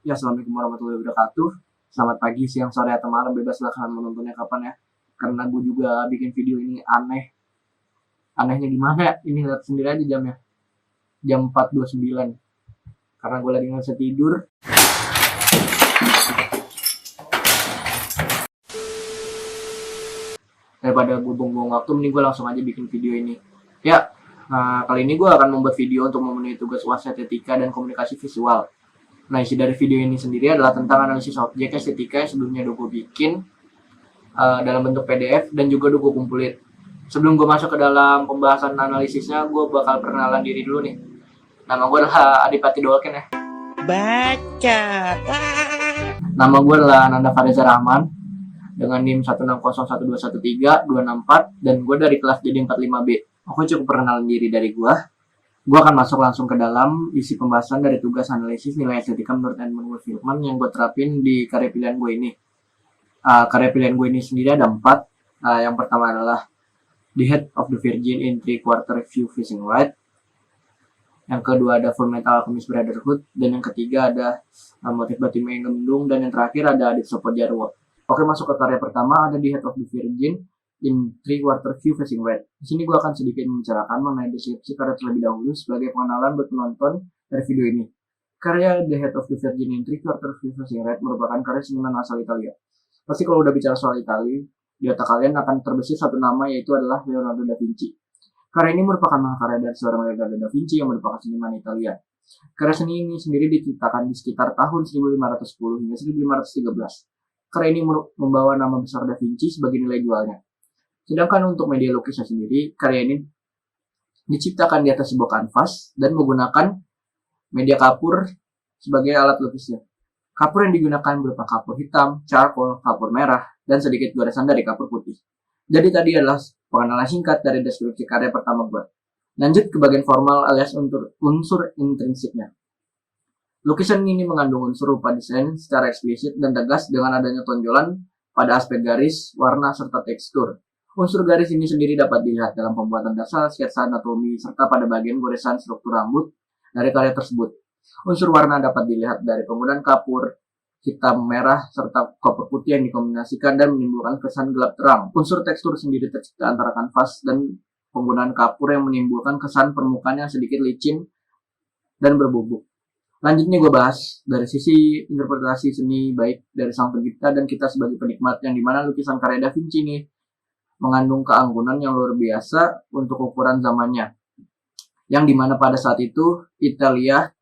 Ya, assalamualaikum warahmatullahi wabarakatuh. Selamat pagi, siang, sore, atau malam, bebas lah kalian menontonnya kapan ya. Karena gue juga bikin video ini aneh. Anehnya gimana ya? Ini lihat sendiri aja jamnya. Jam 4.29. Karena gue lagi nggak bisa tidur. Daripada gue buang-buang waktu, mending gue langsung aja bikin video ini. Ya, kali ini gue akan membuat video untuk memenuhi tugas wasit etika dan komunikasi visual. Nah, isi dari video ini sendiri adalah tentang analisis objek estetika yang sebelumnya udah gue bikin dalam bentuk PDF dan juga udah gue kumpulin. Sebelum gue masuk ke dalam pembahasan analisisnya, gue bakal perkenalan diri dulu nih. Nama gue adalah Adipati Dolken ya. Baca. Nama gue adalah Ananda Fareza Rahman dengan NIM 16012132664 dan gue dari kelas jadi 45B. Oke, cukup perkenalan diri dari gue. Gue akan masuk langsung ke dalam isi pembahasan dari tugas analisis nilai estetika menurut Edmund Wilfilman yang gue terapin di karya pilihan gue ini. Karya pilihan gue ini sendiri ada 4. Yang pertama adalah The Head of the Virgin in 3/4 View Facing Right. Yang kedua ada Full Metal Alchemist Brotherhood. Dan yang ketiga ada Motif Batima yang Gemdung. Dan yang terakhir ada Adit Sopo Jarwo. Oke, masuk ke karya pertama, ada The Head of the Virgin in 3/4 View Facing Right. Di sini gue akan sedikit membicarakan mengenai deskripsi karya terlebih dahulu sebagai pengenalan buat penonton dari video ini. Karya The Head of the Virgin in 3/4 View Facing Right merupakan karya seniman asal Italia. Pasti kalau udah bicara soal Italia, di otak kalian akan terbesit satu nama, yaitu adalah Leonardo da Vinci. Karya ini merupakan mahakarya dari seorang Leonardo da Vinci yang merupakan seniman Italia. Karya seni ini sendiri diciptakan di sekitar tahun 1510 hingga 1513. Karya ini membawa nama besar Da Vinci sebagai nilai jualnya. Sedangkan untuk media lukisnya sendiri, karya ini diciptakan di atas sebuah kanvas dan menggunakan media kapur sebagai alat lukisnya. Kapur yang digunakan berupa kapur hitam, charcoal, kapur merah, dan sedikit goresan dari kapur putih. Jadi tadi adalah pengenalan singkat dari deskripsi karya pertama gue. Lanjut ke bagian formal alias unsur intrinsiknya. Lukisan ini mengandung unsur rupa desain secara eksplisit dan tegas dengan adanya tonjolan pada aspek garis, warna, serta tekstur. Unsur garis ini sendiri dapat dilihat dalam pembuatan dasar, sketsa anatomi, serta pada bagian goresan struktur rambut dari karya tersebut. Unsur warna dapat dilihat dari penggunaan kapur hitam, merah, serta kapur putih yang dikombinasikan dan menimbulkan kesan gelap terang. Unsur tekstur sendiri tercipta antara kanvas dan penggunaan kapur yang menimbulkan kesan permukaan yang sedikit licin dan berbubuk. Lanjutnya gue bahas dari sisi interpretasi seni baik dari sang pencipta dan kita sebagai penikmat, yang dimana lukisan karya Da Vinci ini mengandung keanggunan yang luar biasa untuk ukuran zamannya, yang dimana pada saat itu Italia,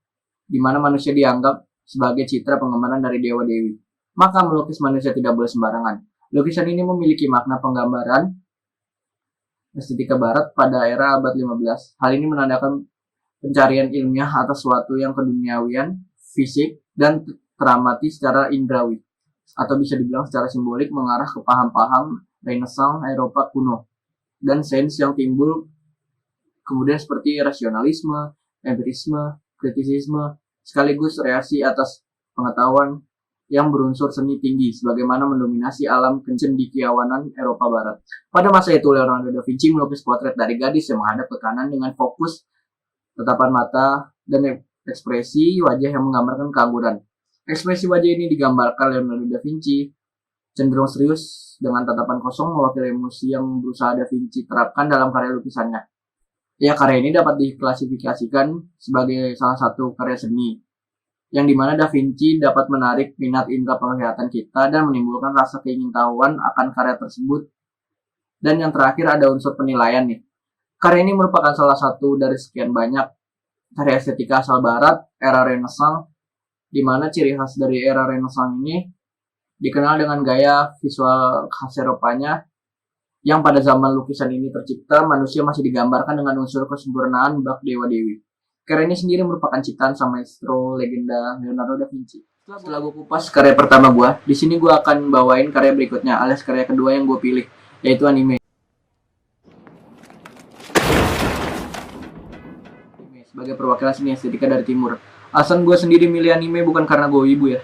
dimana manusia dianggap sebagai citra pengembangan dari dewa-dewi. Maka melukis manusia tidak boleh sembarangan. Lukisan ini memiliki makna penggambaran estetika barat pada era abad 15. Hal ini menandakan pencarian ilmiah atas suatu yang keduniawian, fisik, dan teramati secara indrawi, atau bisa dibilang secara simbolik mengarah ke paham-paham Renaissance Eropa kuno dan sains yang timbul kemudian seperti rasionalisme, empirisme, kritisisme, sekaligus reaksi atas pengetahuan yang berunsur seni tinggi sebagaimana mendominasi alam kecendekiawanan Eropa Barat. Pada masa itu Leonardo da Vinci melukis potret dari gadis yang menghadap ke kanan dengan fokus tatapan mata dan ekspresi wajah yang menggambarkan keanggunan. Ekspresi wajah ini digambarkan Leonardo da Vinci cenderung serius dengan tatapan kosong mewakili emosi yang berusaha Da Vinci terapkan dalam karya lukisannya. Ya, karya ini dapat diklasifikasikan sebagai salah satu karya seni, yang dimana Da Vinci dapat menarik minat indera penglihatan kita dan menimbulkan rasa keingintahuan akan karya tersebut. Dan yang terakhir ada unsur penilaian nih. Karya ini merupakan salah satu dari sekian banyak karya estetika asal barat era Renaissance, dimana ciri khas dari era Renaissance ini dikenal dengan gaya visual khas Eropanya, yang pada zaman lukisan ini tercipta, manusia masih digambarkan dengan unsur kesempurnaan bak dewa-dewi. Karya ini sendiri merupakan ciptaan sang maestro legenda Leonardo da Vinci. Setelah gue kupas karya pertama gue, di sini gue akan bawain karya berikutnya, alias karya kedua yang gue pilih, yaitu anime. Sebagai perwakilan seni estetika dari timur. Alasan gue sendiri milih anime bukan karena gue wibu ya.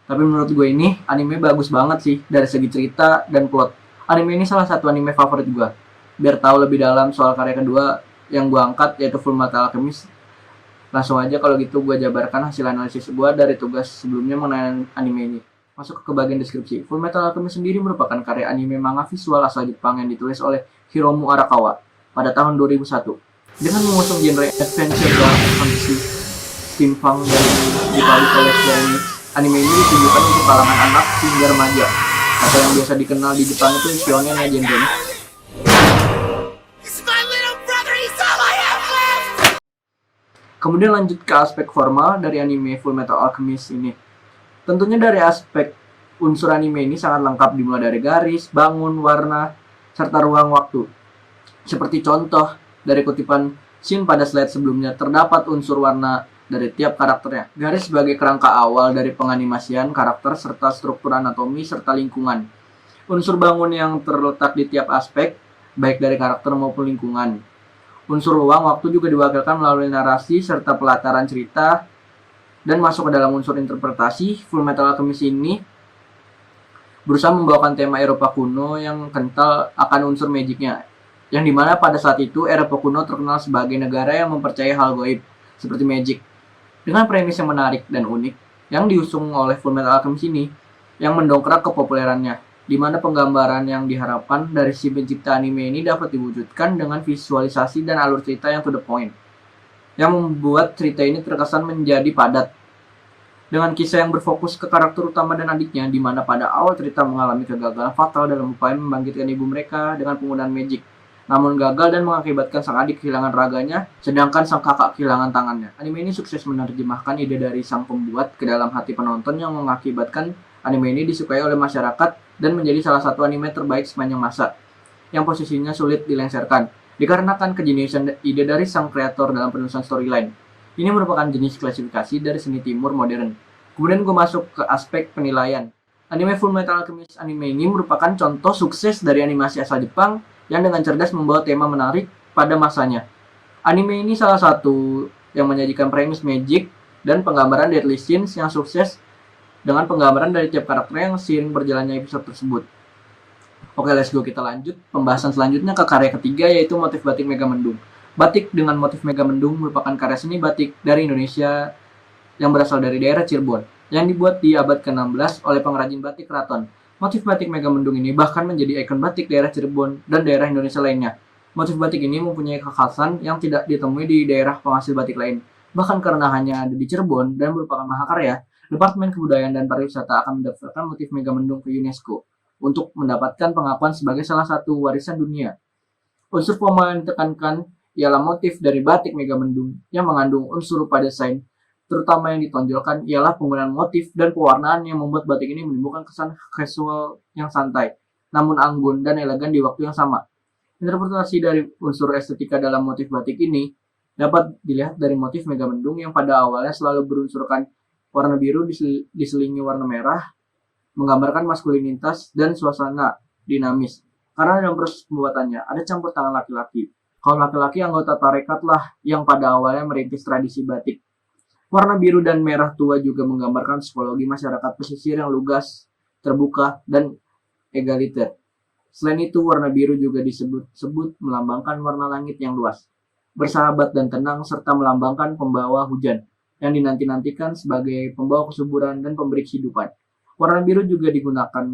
Tapi menurut gue ini anime bagus banget sih dari segi cerita dan plot. Anime ini salah satu anime favorit gue. Biar tahu lebih dalam soal karya kedua yang gue angkat, yaitu Full Metal Alchemist. Langsung aja kalau gitu gue jabarkan hasil analisis gue dari tugas sebelumnya mengenai anime ini. Masuk ke bagian deskripsi. Fullmetal Alchemist sendiri merupakan karya anime manga visual asal Jepang yang ditulis oleh Hiromu Arakawa pada tahun 2001. Dengan mengusung genre adventure dark fantasy steampunk dan dibalik oleh Square Enix, anime ini ditujukan untuk kalangan anak hingga remaja, atau yang biasa dikenal di Jepang itu shonen ya genrenya. Kemudian lanjut ke aspek formal dari anime Fullmetal Alchemist ini. Tentunya dari aspek unsur anime ini sangat lengkap dimulai dari garis, bangun, warna, serta ruang waktu. Seperti contoh dari kutipan scene pada slide sebelumnya, terdapat unsur warna dari tiap karakternya. Garis sebagai kerangka awal dari penganimasian karakter serta struktur anatomi serta lingkungan. Unsur bangun yang terletak di tiap aspek, baik dari karakter maupun lingkungan. Unsur ruang waktu juga diwakilkan melalui narasi serta pelataran cerita, dan masuk ke dalam unsur interpretasi. Fullmetal Alchemist ini berusaha membawakan tema Eropa kuno yang kental akan unsur magicnya, yang dimana pada saat itu Eropa kuno terkenal sebagai negara yang mempercayai hal gaib seperti magic. Dengan premis yang menarik dan unik yang diusung oleh Fullmetal Alchemist ini, yang mendongkrak kepopulerannya, di mana penggambaran yang diharapkan dari si pencipta anime ini dapat diwujudkan dengan visualisasi dan alur cerita yang to the point, yang membuat cerita ini terkesan menjadi padat, dengan kisah yang berfokus ke karakter utama dan adiknya, di mana pada awal cerita mengalami kegagalan fatal dalam upaya membangkitkan ibu mereka dengan penggunaan magic, namun gagal dan mengakibatkan sang adik kehilangan raganya, sedangkan sang kakak kehilangan tangannya. Anime ini sukses menerjemahkan ide dari sang pembuat ke dalam hati penonton, yang mengakibatkan anime ini disukai oleh masyarakat dan menjadi salah satu anime terbaik sepanjang masa, yang posisinya sulit dilengsarkan dikarenakan kejeniusan ide dari sang kreator dalam penulisan storyline. Ini merupakan jenis klasifikasi dari seni timur modern. Kemudian gue masuk ke aspek penilaian. Anime Fullmetal Alchemist anime ini merupakan contoh sukses dari animasi asal Jepang yang dengan cerdas membawa tema menarik pada masanya. Anime ini salah satu yang menyajikan premis magic dan penggambaran deadly scenes yang sukses dengan penggambaran dari tiap karakter yang seiring berjalannya episode tersebut. Oke, let's go, kita lanjut. Pembahasan selanjutnya ke karya ketiga, yaitu motif batik Megamendung. Batik dengan motif Megamendung merupakan karya seni batik dari Indonesia yang berasal dari daerah Cirebon, yang dibuat di abad ke-16 oleh pengrajin batik keraton. Motif batik Megamendung ini bahkan menjadi ikon batik daerah Cirebon dan daerah Indonesia lainnya. Motif batik ini mempunyai kekhasan yang tidak ditemui di daerah penghasil batik lain. Bahkan karena hanya ada di Cirebon dan merupakan mahakarya, Departemen Kebudayaan dan Pariwisata akan mendaftarkan motif Megamendung ke UNESCO untuk mendapatkan pengakuan sebagai salah satu warisan dunia. Unsur formal yang ditekankan ialah motif dari batik Megamendung yang mengandung unsur rupa desain, terutama yang ditonjolkan ialah penggunaan motif dan pewarnaan yang membuat batik ini menimbulkan kesan casual yang santai, namun anggun dan elegan di waktu yang sama. Interpretasi dari unsur estetika dalam motif batik ini dapat dilihat dari motif Megamendung yang pada awalnya selalu berunsurkan warna biru diselingi warna merah, menggambarkan maskulinitas dan suasana dinamis. Karena dalam proses pembuatannya ada campur tangan laki-laki. Kaum laki-laki anggota tarekat lah yang pada awalnya merintis tradisi batik. Warna biru dan merah tua juga menggambarkan psikologi masyarakat pesisir yang lugas, terbuka, dan egaliter. Selain itu, warna biru juga disebut melambangkan warna langit yang luas, bersahabat dan tenang, serta melambangkan pembawa hujan, yang dinanti-nantikan sebagai pembawa kesuburan dan pemberi kehidupan. Warna biru juga digunakan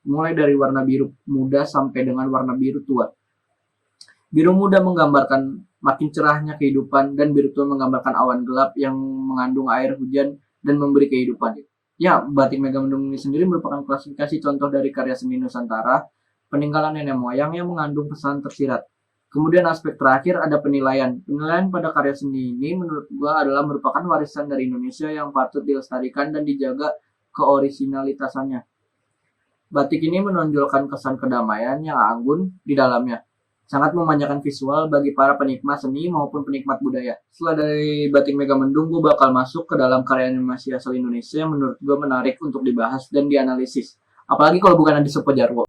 mulai dari warna biru muda sampai dengan warna biru tua. Biru muda menggambarkan makin cerahnya kehidupan, dan biru tua menggambarkan awan gelap yang mengandung air hujan dan memberi kehidupan. Ya, batik Megamendung ini sendiri merupakan klasifikasi contoh dari karya seni Nusantara, peninggalan nenek moyang yang mengandung pesan tersirat. Kemudian aspek terakhir ada penilaian. Penilaian pada karya seni ini menurut gua adalah merupakan warisan dari Indonesia yang patut dilestarikan dan dijaga keorisinalitasannya. Batik ini menonjolkan kesan kedamaian yang anggun di dalamnya, sangat memanjakan visual bagi para penikmat seni maupun penikmat budaya. Setelah dari batik Megamendung, gue bakal masuk ke dalam karya animasi asal Indonesia yang menurut gue menarik untuk dibahas dan dianalisis. Apalagi kalau bukan Adi Sopo Jarwo.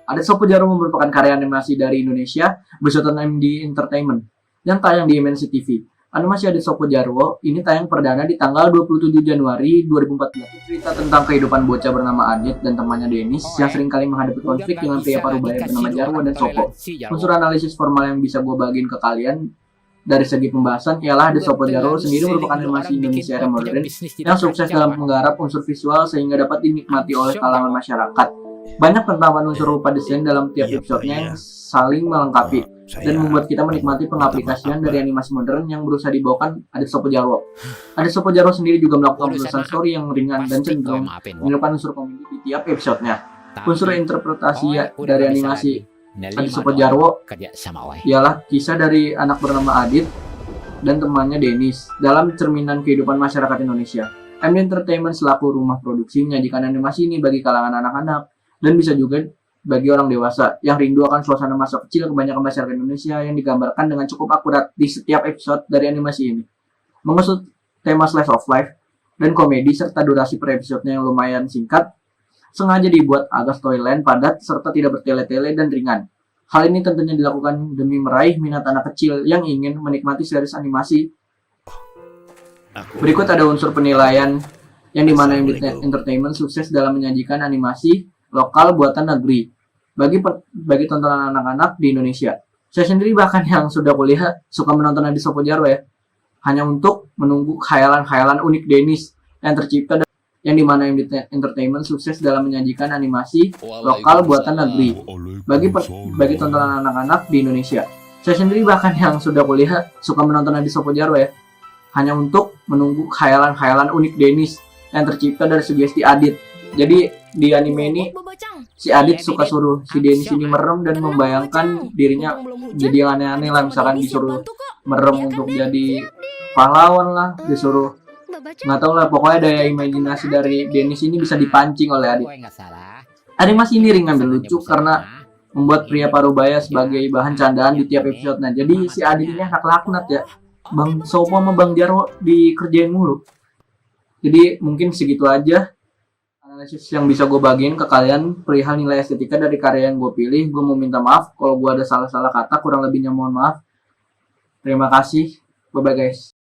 Adi Sopo Jarwo merupakan karya animasi dari Indonesia besutan MD Entertainment yang tayang di MNC TV. Animasi Adit Sopo Jarwo ini tayang perdana di tanggal 27 Januari 2014. Cerita tentang kehidupan bocah bernama Adit dan temannya Dennis yang sering kali menghadapi konflik dengan pria parubaya bernama Jarwo dan Sopo. Unsur analisis formal yang bisa gue bagiin ke kalian dari segi pembahasan ialah Adit Sopo Jarwo sendiri merupakan animasi Indonesia era modern yang sukses dalam menggarap unsur visual sehingga dapat dinikmati oleh kalangan masyarakat. Banyak penerapan unsur rupa desain dalam tiap episodenya yang saling melengkapi dan membuat kita menikmati pengaplikasian dari animasi modern yang berusaha dibawakan Adit Sopo Jarwo. Adit Sopo Jarwo sendiri juga melakukan penulisan story yang ringan dan cenderung menyelipkan unsur komedi di tiap episodenya. Unsur interpretasi dari animasi Adit Sopo Jarwo ialah kisah dari anak bernama Adit dan temannya Dennis dalam cerminan kehidupan masyarakat Indonesia. MD Entertainment selaku rumah produksi menyajikan animasi ini bagi kalangan anak-anak dan bisa juga bagi orang dewasa yang rindu akan suasana masa kecil kebanyakan masyarakat Indonesia yang digambarkan dengan cukup akurat di setiap episode dari animasi ini. Mengusut tema slice of life dan komedi serta durasi per episodenya yang lumayan singkat, sengaja dibuat agar storyline padat serta tidak bertele-tele dan ringan. Hal ini tentunya dilakukan demi meraih minat anak kecil yang ingin menikmati series animasi. Berikut ada unsur penilaian yang dimana MD Entertainment sukses dalam menyajikan animasi lokal buatan negeri bagi tontonan anak-anak di Indonesia. Saya sendiri bahkan yang sudah kuliah suka menonton Adit Sopo Jarwo ya, hanya untuk menunggu khayalan-khayalan unik Dennis yang tercipta yang dimana MD Entertainment sukses dalam menyajikan animasi lokal buatan negeri bagi tontonan anak-anak di Indonesia. Saya sendiri bahkan yang sudah kuliah suka menonton Adit Sopo Jarwo ya, hanya untuk menunggu khayalan-khayalan unik Dennis yang tercipta dari sugesti Adit. Jadi di anime ini si Adit suka suruh si Dennis ini merem dan membayangkan dirinya jadi yang aneh-aneh lah, misalkan disuruh merem untuk jadi pahlawan lah, disuruh nggak tahu lah, pokoknya daya imajinasi dari Dennis ini bisa dipancing oleh Adit. Animasi ini ringan dan lucu karena membuat pria parubaya sebagai bahan candaan di tiap episode. Nah, jadi si Adit ini anak laknat ya, Bang Sopo sama Bang Jarwo dikerjain mulu. Jadi mungkin segitu aja analisis yang bisa gue bagiin ke kalian perihal nilai estetika dari karya yang gue pilih. Gue mau minta maaf kalau gue ada salah-salah kata, kurang lebihnya mohon maaf. Terima kasih, bye bye guys.